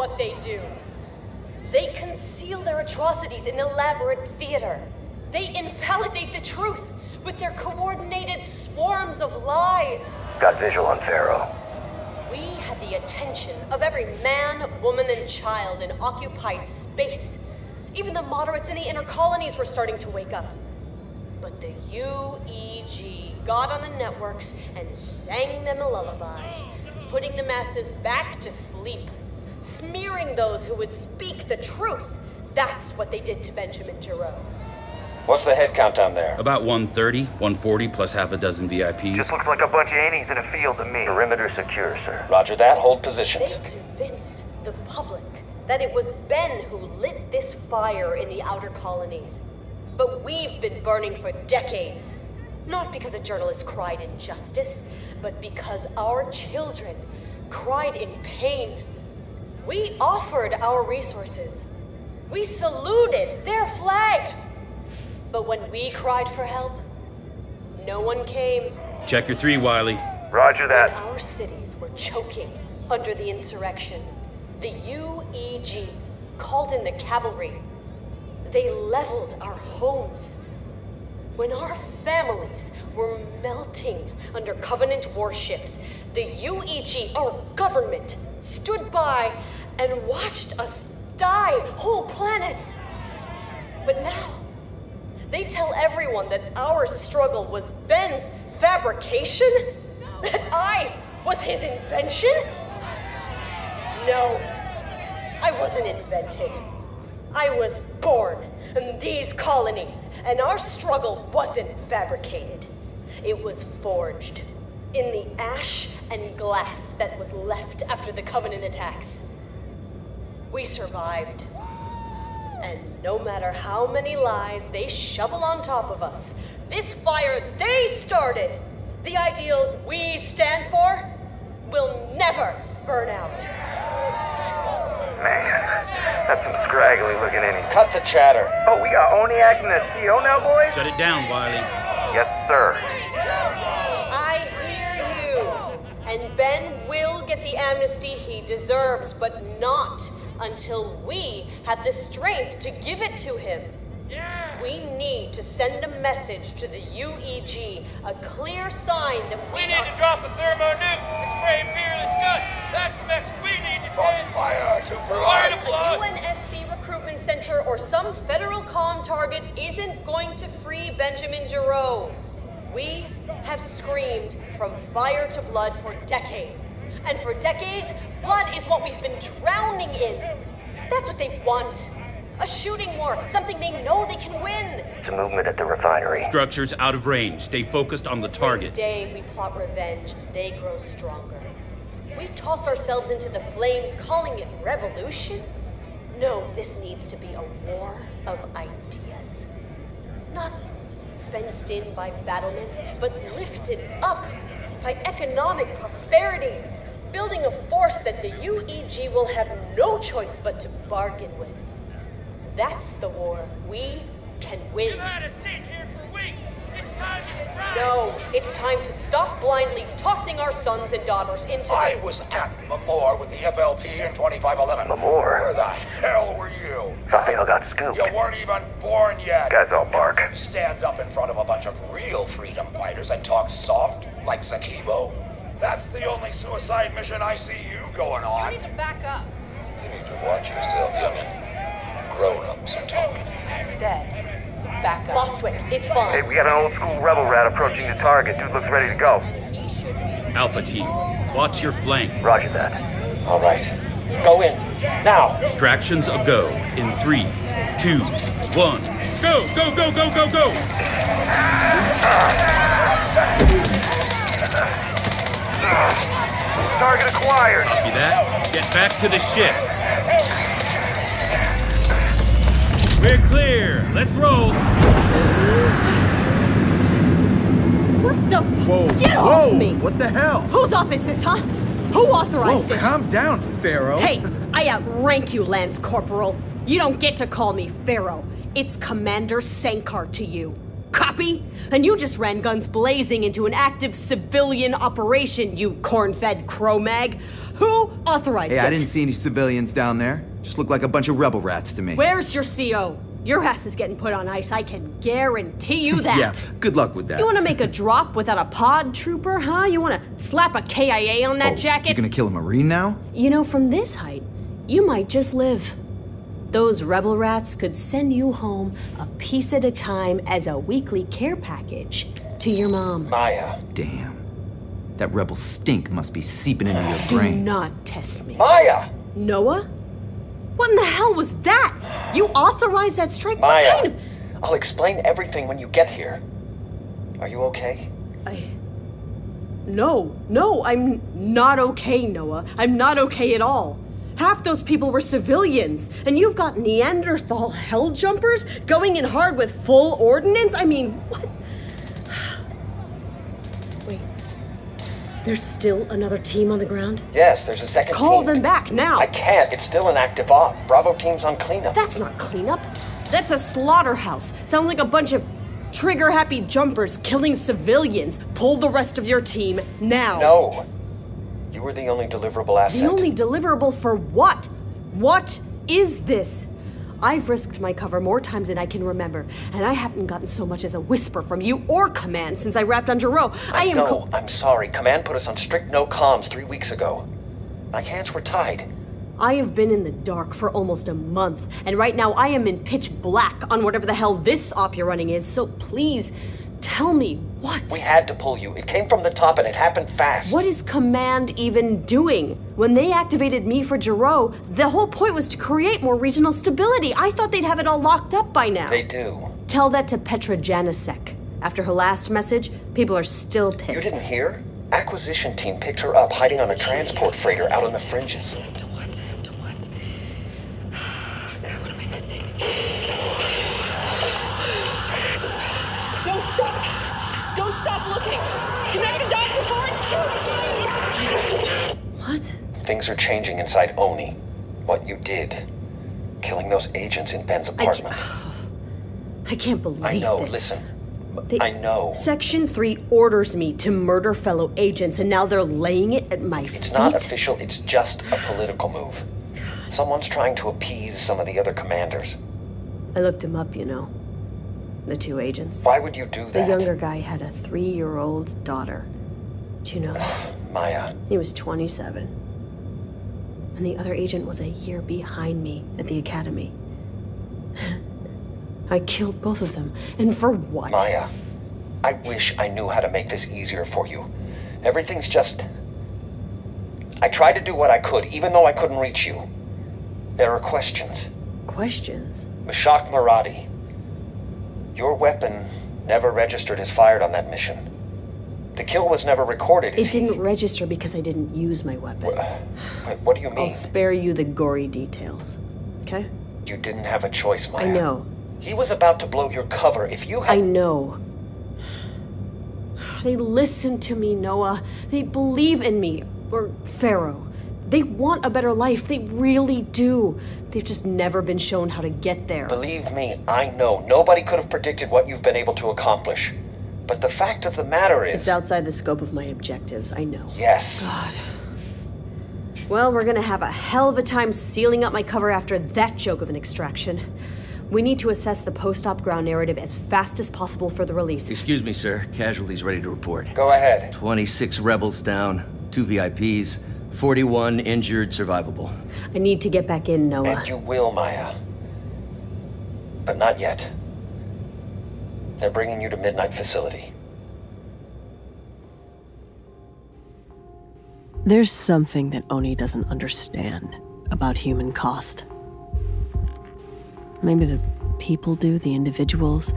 what they do. They conceal their atrocities in elaborate theater. They invalidate the truth with their coordinated swarms of lies. Got visual on Pharaoh. We had the attention of every man, woman, and child in occupied space. Even the moderates in the inner colonies were starting to wake up. But the UEG got on the networks and sang them a lullaby, putting the masses back to sleep, smearing those who would speak the truth. That's what they did to Benjamin Giraud. What's the head count down there? About 130, 140 plus half a dozen VIPs. Just looks like a bunch of innies in a field to me. Perimeter secure, sir. Roger that. Hold positions. They convinced the public that it was Ben who lit this fire in the outer colonies. But we've been burning for decades. Not because a journalist cried injustice, but because our children cried in pain. We offered our resources. We saluted their flag. But when we cried for help, no one came. Check your 3, Wiley. Roger that. When our cities were choking under the insurrection, the UEG called in the cavalry. They leveled our homes. When our families were melting under Covenant warships, the UEG, our government, stood by and watched us die, whole planets. But now, they tell everyone that our struggle was Ben's fabrication? That I was his invention? No, I wasn't invented. I was born in these colonies, and our struggle wasn't fabricated. It was forged in the ash and glass that was left after the Covenant attacks. We survived. And no matter how many lies they shovel on top of us, this fire they started, the ideals we stand for, will never burn out. Man, that's some scraggly looking innies. Cut the chatter. Oh, we got Oniak and the CO now, boys? Shut it down, Wiley. Yes, sir. I hear you. And Ben will get the amnesty he deserves, but not until we had the strength to give it to him. Yeah. We need to send a message to the UEG, a clear sign that we need to drop a thermonuke and spray Fearless guts. That's the message we need to send. Fire to blood. A UNSC recruitment center or some federal comm target isn't going to free Benjamin Giraud. We have screamed from fire to blood for decades. And for decades, blood is what we've been drowning in. That's what they want. A shooting war, something they know they can win. It's a movement at the refinery. Structures out of range. Stay focused on the target. The day we plot revenge, they grow stronger. We toss ourselves into the flames, calling it revolution? No, this needs to be a war of ideas. Not fenced in by battlements, but lifted up by economic prosperity. Building a force that the UEG will have no choice but to bargain with. That's the war we can win. You've had a seat here for weeks. It's time to strike. No, it's time to stop blindly tossing our sons and daughters into I was at Mamor with the FLP in 2511. Mamor? Where the hell were you? Raphael got scooped. You weren't even born yet. Guys all bark. Stand up in front of a bunch of real freedom fighters and talk soft like Sakibo? That's the only suicide mission I see you going on. You need to back up. You need to watch yourself, youngin'. Grown-ups are talking. I said, back up. Bostwick, it's fine. Hey, we got an old-school rebel rat approaching the target. Dude looks ready to go. He should be. Alpha team, watch your flank. Roger that. All right. Go in. Now. Distractions a go. In 3, 2, 1. Go, go, go, go, go, go! Target acquired. Copy that. Get back to the ship. We're clear. Let's roll. What the Whoa, Get whoa, off me! What the hell? Whose op is this, huh? Who authorized Whoa, it? calm down, Pharaoh. Hey, I outrank you, Lance Corporal. You don't get to call me Pharaoh. It's Commander Sankar to you. Copy? And you just ran guns blazing into an active civilian operation, you corn-fed Cro-Mag. Who authorized it? Hey, I didn't see any civilians down there. Just looked like a bunch of rebel rats to me. Where's your CO? Your ass is getting put on ice, I can guarantee you that. Yeah, good luck with that. You want to make a drop without a pod trooper, huh? You want to slap a KIA on that jacket? You gonna kill a Marine now? You know, from this height, you might just live. Those rebel rats could send you home a piece at a time as a weekly care package to your mom. Maya. Damn. That rebel stink must be seeping into your brain. Do not test me. Maya! Noah? What in the hell was that? You authorized that strike? Maya, What kind of... I'll explain everything when you get here. Are you okay? No, I'm not okay, Noah. I'm not okay at all. Half those people were civilians, and you've got Neanderthal hell jumpers going in hard with full ordnance? I mean, what? Wait. There's still another team on the ground? Yes, there's a second team. Call them back now. I can't. It's still an active op. Bravo team's on cleanup. That's not cleanup. That's a slaughterhouse. Sounds like a bunch of trigger-happy jumpers killing civilians. Pull the rest of your team now. No. You were the only deliverable asset. The only deliverable for what? What is this? I've risked my cover more times than I can remember, and I haven't gotten so much as a whisper from you or Command since I wrapped on Giroux. I'm sorry. Command put us on strict no comms 3 weeks ago. My hands were tied. I have been in the dark for almost a month, and right now I am in pitch black on whatever the hell this op you're running is, so please, tell me what? We had to pull you. It came from the top and it happened fast. What is Command even doing? When they activated me for Giroux, the whole point was to create more regional stability. I thought they'd have it all locked up by now. They do. Tell that to Petra Janicek. After her last message, people are still pissed. You didn't hear? Acquisition team picked her up hiding on a transport freighter out on the fringes. To what? God, what am I missing? Don't stop looking! Connect the dots before it shoots! What? Things are changing inside Oni. What you did. Killing those agents in Ben's apartment. I can't believe I know, this. listen. I know. Section 3 orders me to murder fellow agents, and now they're laying it at my feet? It's not official, it's just a political move. Someone's trying to appease some of the other commanders. I looked him up, you know. The 2 agents. Why would you do that? The younger guy had a 3-year-old daughter. Do you know that? Maya. He was 27. And the other agent was a year behind me at the academy. I killed both of them. And for what? Maya, I wish I knew how to make this easier for you. Everything's just... I tried to do what I could, even though I couldn't reach you. There are questions. Questions? Mashak Maradi. Your weapon never registered as fired on that mission. The kill was never recorded. It didn't register because I didn't use my weapon. What do you mean? I'll spare you the gory details, okay? You didn't have a choice, Maya. I know. He was about to blow your cover. If you had... I know. They listen to me, Noah. They believe in me. Or Pharaoh. They want a better life. They really do. They've just never been shown how to get there. Believe me, I know. Nobody could have predicted what you've been able to accomplish. But the fact of the matter is... It's outside the scope of my objectives, I know. Yes. God. Well, we're gonna have a hell of a time sealing up my cover after that joke of an extraction. We need to assess the post-op ground narrative as fast as possible for the release. Excuse me, sir. Casualties ready to report. Go ahead. 26 rebels down, 2 VIPs, 41 injured, survivable. I need to get back in, Noah. And you will, Maya. But not yet. They're bringing you to Midnight Facility. There's something that Oni doesn't understand about human cost. Maybe the people do, the individuals.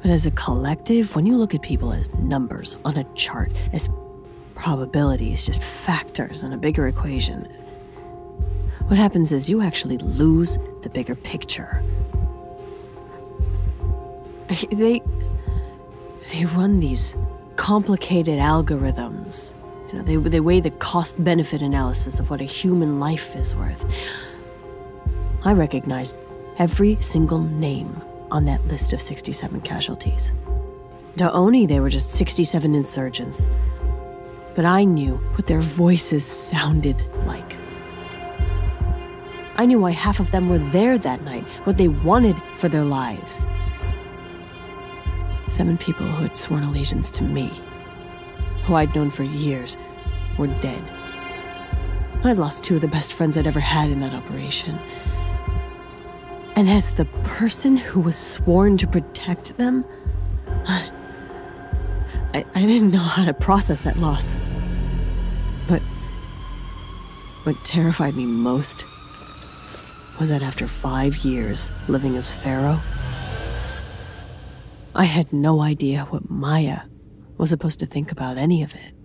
But as a collective, when you look at people as numbers on a chart, as probabilities, just factors in a bigger equation, what happens is you actually lose the bigger picture. They run these complicated algorithms. You know, they weigh the cost-benefit analysis of what a human life is worth. I recognized every single name on that list of 67 casualties. To Oni, they were just 67 insurgents. But I knew what their voices sounded like. I knew why half of them were there that night, what they wanted for their lives. 7 people who had sworn allegiance to me, who I'd known for years, were dead. I'd lost 2 of the best friends I'd ever had in that operation. And as the person who was sworn to protect them, I didn't know how to process that loss. But what terrified me most was that after 5 years living as Pharaoh, I had no idea what Maya was supposed to think about any of it.